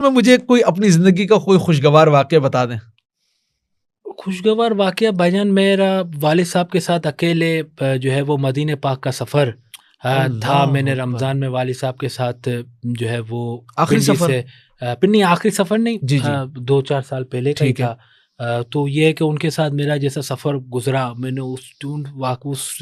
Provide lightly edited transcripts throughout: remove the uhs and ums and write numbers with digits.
में मुझे कोई अपनी जिंदगी का कोई खुशगवार वाकया बता दें। खुशगवार वाकया भाईजान, मेरा वालिद साहब के साथ अकेले जो है वो मदीने पाक का सफ़र था। अल्लाह मैंने अकबर। रमज़ान में वालिद साहब के साथ जो है वो आखिरी पिंडी सफर? से पिंडी आखिरी सफ़र नहीं, जी जी 2-4 साल पहले का ही ठीक है। था। तो ये है कि उनके साथ मेरा जैसा सफ़र गुजरा, मैंने उस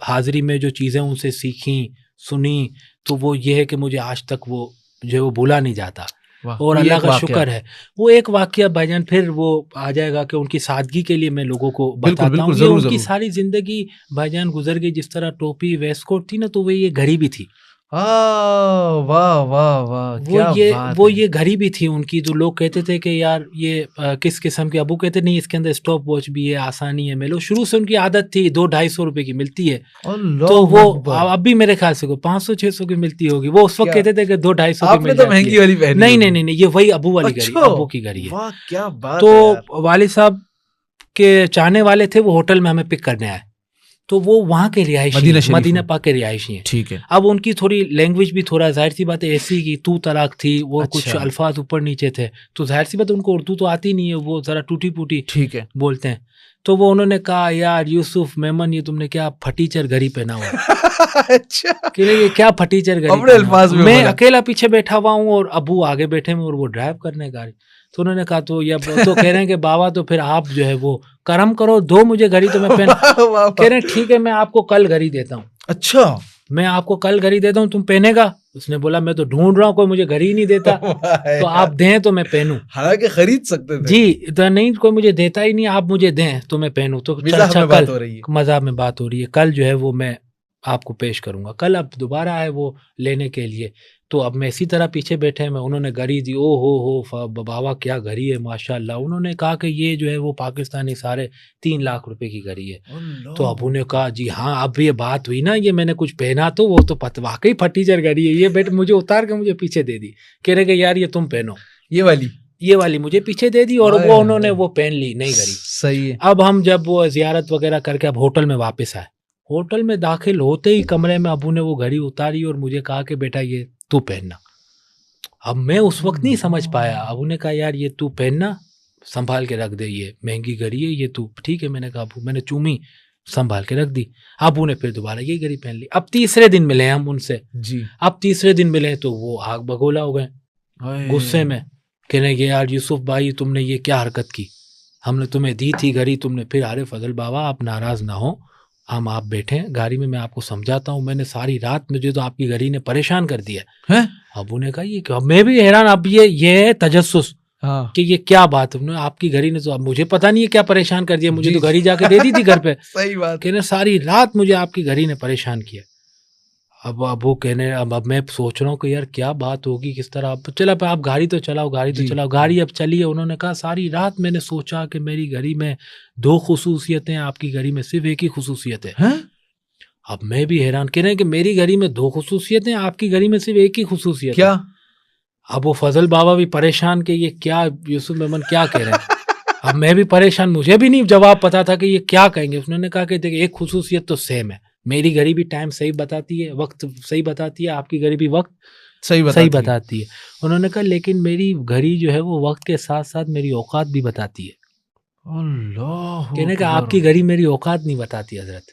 हाज़िरी में जो चीज़ें उनसे सीखी सुनी, तो वो ये है कि मुझे आज तक वो जो है वो भूला नहीं जाता। वाह, और कोई अल्लाह एक का वाकया। शुक्र है। वो एक वाकया भाईजान फिर वो आ जाएगा कि उनकी सादगी के लिए मैं लोगों को बिल्कुल बताता बिल्कुल, हूँ। ये जरूर उनकी जरूर। सारी ज़िंदगी भाईजान गुजर गई, जिस तरह टोपी वेस्टकोट थी ना, तो वो ये घड़ी भी थी। वाह वाह वाह, क्या बात वो है। ये घड़ी भी थी उनकी। तो लोग कहते थे कि यार ये किस किस्म की, अबू कहते नहीं इसके अंदर स्टॉप वॉच भी है, आसानी है। मेलो शुरू से उनकी आदत थी, 200-250 रुपए की मिलती है। तो अल्लाह वो अकबर। अब भी मेरे ख्याल से कोई 500-600 की मिलती होगी। वो उस वक्त क्या कहते थे कि 200-250 की आपने मिल तो जाती महंगी है। वाली पहनी नहीं नहीं होगी। नहीं नहीं, ये वही अबू वाली घड़ी, अच्छा, अबू की घड़ी है। वाह क्या बात तो है यार। वालिद साहब के चाहने वाले थे, वो होटल में हमें पिक करने आए। तो वो वहाँ के रिहायशी मदीना हैं, शरीफ मदीना में। पाक के रिहायशी हैं। ठीक है। अब उनकी थोड़ी लैंग्वेज भी थोड़ा जाहिर सी बात है ऐसी की तू तलाक थी, और कुछ अच्छा अल्फाज ऊपर नीचे थे। तो जाहिर सी बात है उनको उर्दू तो आती नहीं है, वो ज़रा टूटी फूटी ठीक है। बोलते हैं। तो वो उन्होंने कहा यार यूसुफ मेमन, ये तुमने क्या फटीचर घड़ी पहना हुआ है? अच्छा, कि ये क्या फटीचर घड़ी अपने पहना हुआ अल्फाज है? में मैं बोला। अकेला पीछे बैठा हुआ हूँ और अबू आगे बैठे हैं और वो ड्राइव करने गाड़ी। तो उन्होंने कहा तो ये तो कह रहे हैं कि बाबा तो फिर आप जो है वो करम करो, दो मुझे घड़ी तो मैं पहन। वाह, वाह, कह रहे हैं ठीक है, मैं आपको कल घड़ी देता हूँ। अच्छा। मैं आपको कल घड़ी देता हूँ, तुम पहनेगा? उसने बोला मैं तो ढूंढ रहा हूँ, कोई मुझे घड़ी ही नहीं देता, वाह तो यार। आप दें तो मैं पहनूं। हालांकि खरीद सकते थे। जी, तो नहीं, कोई मुझे देता ही नहीं, आप मुझे दें तो मैं पहनूं। तो चल मिजाह अच्छा, में कल बात हो रही है। मजाक में बात हो रही है, कल जो है वो मैं आपको पेश करूंगा। कल अब दोबारा आए वो लेने के लिए, तो अब मैं इसी तरह पीछे बैठे हैं। मैं उन्होंने घड़ी दी, ओ हो बाबा क्या घड़ी है माशाल्लाह। उन्होंने कहा कि ये जो है वो पाकिस्तानी 3.5 लाख रुपए की घड़ी है। तो अल्लाह अबू ने अकबर। कहा जी हाँ, अब ये बात हुई ना, ये मैंने कुछ पहना तो वो तो वाकई फटीचर घड़ी है ये, बेटे मुझे उतार के मुझे पीछे दे दी। कह रहे कि यार ये तुम पहनो, ये वाली मुझे पीछे दे दी, और आए वो हाय। उन्होंने वो पहन ली नई घड़ी। सही है। अब हम जब वो जियारत वगैरह करके अब होटल में वापस आए, होटल में दाखिल होते ही कमरे में अबू ने वो घड़ी उतारी और मुझे कहा कि बेटा ये तू पहनना। अब मैं उस वक्त नहीं समझ पाया। अबू ने कहा यार ये तू पहनना, संभाल के रख दे, ये महंगी घड़ी है, ये तू। ठीक है, मैंने कहा अबू, मैंने चूमी, संभाल के रख दी। अबू ने फिर दोबारा ये घड़ी पहन ली। अब तीसरे दिन मिले हम उनसे। जी। अब तीसरे दिन मिले तो वो आग बगोला हो गए गुस्से में, कहने के यार यूसुफ भाई तुमने ये क्या हरकत की, हमने तुम्हें दी थी घड़ी तुमने फिर। अरे फजल बाबा आप नाराज़ ना हो, हम आप बैठे गाड़ी में, मैं आपको समझाता हूँ। मैंने सारी रात मुझे तो आपकी घड़ी ने परेशान कर दिया है। अबू ने कहा ये क्या? मैं भी हैरान। अब ये है तजस्सुस हाँ। कि ये क्या बात है, आपकी घड़ी ने तो, अब मुझे पता नहीं है क्या परेशान कर दिया, मुझे जी, तो घड़ी जाके दे दी थी घर पे। सही बात। कहने सारी रात मुझे आपकी घड़ी ने परेशान किया। अब वो कहने, अब मैं सोच रहा हूँ कि यार क्या बात होगी, किस तरह। अब चला आप गाड़ी तो चलाओ, गाड़ी तो जी, चलाओ। गाड़ी अब चली है। उन्होंने कहा सारी रात मैंने सोचा कि मेरी घड़ी में 2 खुसूसियतें हैं, आपकी घड़ी में सिर्फ एक ही खुसूसियत है। हैं? अब मैं भी हैरान, कह रहे हैं कि मेरी घड़ी में 2 खुसूसियतें, आपकी घड़ी में सिर्फ एक ही खुसूसियत क्या? है। अब वो फजल बाबा भी परेशान कि ये क्या यूसुफ मेमन क्या कह रहे हैं। अब मैं भी परेशान, मुझे भी नहीं जवाब पता था कि ये क्या कहेंगे। उन्होंने कहा कि देखिए एक खुसूसियत तो सेम है, मेरी घड़ी भी टाइम सही बताती है, वक्त सही बताती है, आपकी घड़ी भी वक्त सही बताती है। उन्होंने कहा लेकिन मेरी घड़ी जो है वो वक्त के साथ साथ मेरी औकात भी बताती है। अल्लाह कहने का आपकी घड़ी मेरी औकात नहीं बताती हजरत।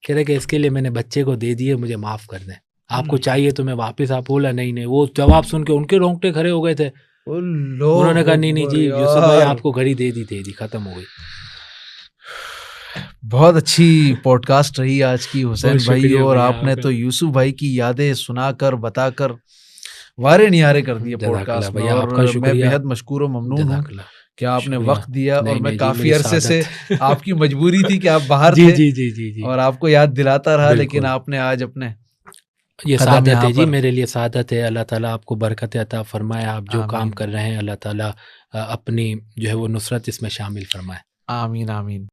कह रहे कि इसके लिए मैंने बच्चे को दे दिए, मुझे माफ़ कर दें, आपको चाहिए तो मैं वापस। आप बोला नहीं नहीं, वो जवाब सुन के उनके रोंगटे खड़े हो गए थे। उन्होंने कहा नहीं नहीं जी यूसुफ भाई आपको घड़ी दे दी, खत्म हो गई। बहुत अच्छी पॉडकास्ट रही आज की हुसैन बहुत भाई, शुक्रिया और भैया आपने आपका। तो यूसुफ भाई की यादें सुनाकर बताकर वारे निहारे कर दिए जज़ाकल्लाह पॉडकास्ट में, भैया, और आपका मैं शुक्रिया। बेहद मशकूर और ममनून हूँ जज़ाकल्लाह, कि आपने शुक्रिया। वक्त दिया। और नहीं मैं नहीं जी, काफ़ी मेरी अरसे से, सादत। आपकी मजबूरी थी कि आप बाहर जी थे, जी जी जी जी, और आपको याद दिलाता रहा, लेकिन बिल्कुल। आपने आज अपने ये कदम सादत यहाँ है जी, पर। मेरे लिए सादत है। अल्लाह ताला आपको बरकत अता फरमाए। आप जो काम आमीन कर रहे हैं अल्लाह ताला अपनी जो है वो नुसरत इसमें शामिल फरमाए। आमीन आमीन।